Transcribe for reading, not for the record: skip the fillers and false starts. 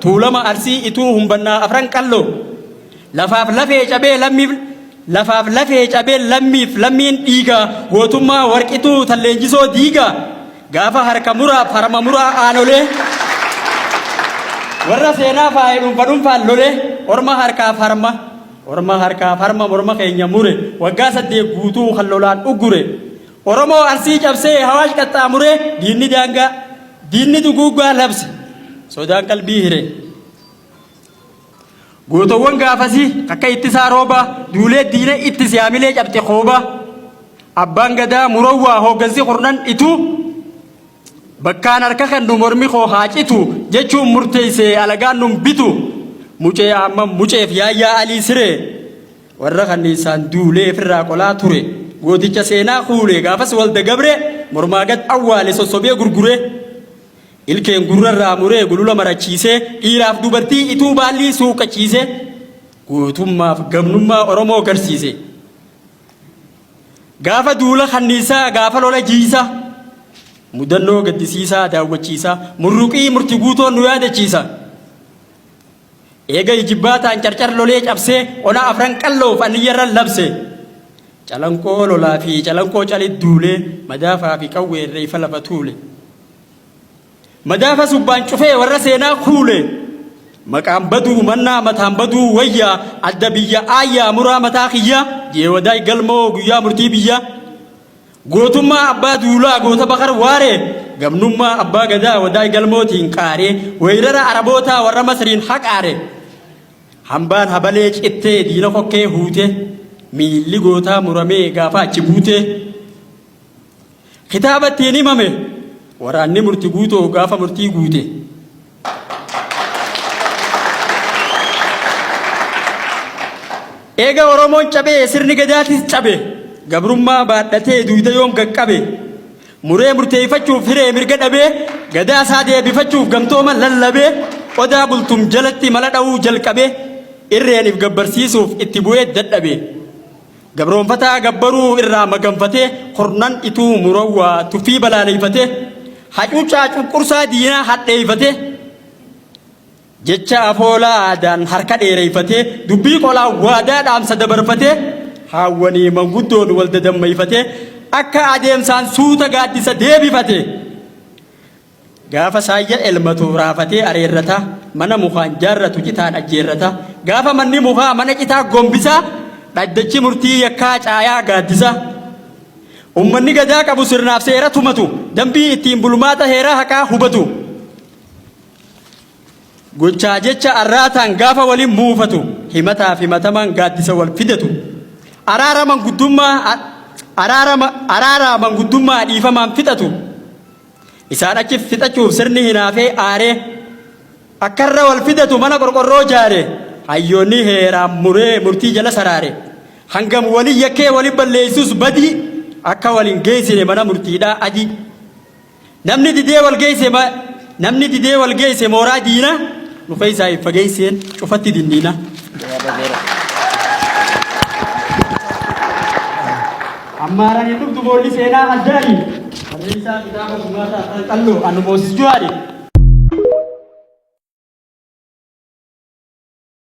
tuulama arsii ituu humbannaa afran qallo lafaaf lafee cabee lammiif lammiin dhiiga gootummaa warqituu talleenjisoo diiga gaafa harka muraaf harma muraa aanolee warra seenaa faayee dhuunfaan lolee orma harkaaf harma morma keenya mure waggaa 8 guutuu kan lolaan uggure Oromoo arsii cabsee hawaash qaxxaamuree diinni duguuggaa labse sodaan qalbii hire gootowwan gaafasii akka ittisaa rooba duulee diina ittis yaamilee cabxe qooba abbaan gadaa murawwaa hooggansi qurnan ituu bakkaan harka kan nu mormi koo haacitu jechuun murteessee alagaan nun bitu mucee amma muceef yaayyaa alii siree warra kanniisaan duulee firraa qolaa ture gooticha seenaa kuulee gaafas walda gabre mormaa gad awwaale sossobee gurgure ilkeen gurrarraa muree gulula marachiisee dhiiraaf dubartii ituu baallii suuqachiise gootummaaf gamnummaa Oromoo garsiise gaafa duula kanniisaa gaafa lola jiisa mudannoo gaddisiisaa daawwachiisa murruqii murti guutoon nu yaadachiisa eega ijibbaataan carcar lolee cabsee ona afran qalloof aniyyarran labse calankoo lolaa fi calankoo calit duulee madaafaa fi qawwee reefa lafa tuule madaafa subbaan cufee warra seenaa kuule maqaan baduu mannaa mataan baduu wayyaa adda biyya aayyaa muraa mataa kiyya jeewadaay galmoo guyyaa murtii biyya gootummaa abbaa duulaa goota bakar waare gamnummaa abbaa gadaa wadaay galmootiin qaare weerara arabootaa warra masriin haqaare hambaan habalee cittee diina kokkee huute miilli gootaa muramee gaafa achi buute kitaabattiin himame waraanni murtii guutoo gaafa murtii guute eega Oromoon cabee sirni gadaatis cabe gabrummaa baadhatee duuta yoom gaqqabe muree murteeffachuuf hiree mirga dhabee gadaa isaa deebifachuuf gamtooma lallabee odaa bultum jalatti mala dha'uu jalqabe irreeniif gabbarsiisuuf itti bu'ee dadhabe gabroonfataa gabbaruu irraa maganfatee kornan ituu murawwaa tuffii balaaleyfatee hacuucaa cunqursaa diinaa hadheeyfatee jecha afoolaa aadaan harka dheereyfatee dubbii qolaa waadaa dhaamsa dabarfatee haawwanii manguddoon wal dadammayfatee akka adeemsaan suuta gaaddisa deebifate gaafa saayya elmatu raafatee areerrata mana mukaan jaarratu citaan ajjeerrata gaafa manni mukaa mana citaa gombisa dhaddachi murtii yakkaa caayaa gaaddisa ummanni gadaa qabu sirnaaf seera tumatu dambii ittiin bulmaata heeraa haqaa hubatu gochaa jecha arraataan gaafa waliin muufatu himataaf himatamaan gaaddisa wal fidatu araara manguddummaa dhiifamaan fixatu isaan achi fixachuuf sirni hinaafee aaree akkarra wal fidatu mana qorqorroo jaare hayyoonni heeraan muree murtii jala saraare hangam walii yakkee walii balleessus badii akka waliin geessine mana murtiidhaa adii namni didee wal geesse mooraa diina nufa isaa fageesseen cufatti dinniina ammaarani dhugdu boolli seenaa addaani barreessaa kitaaba dhugaataa qalqalloo anu Mooses Juwaadhe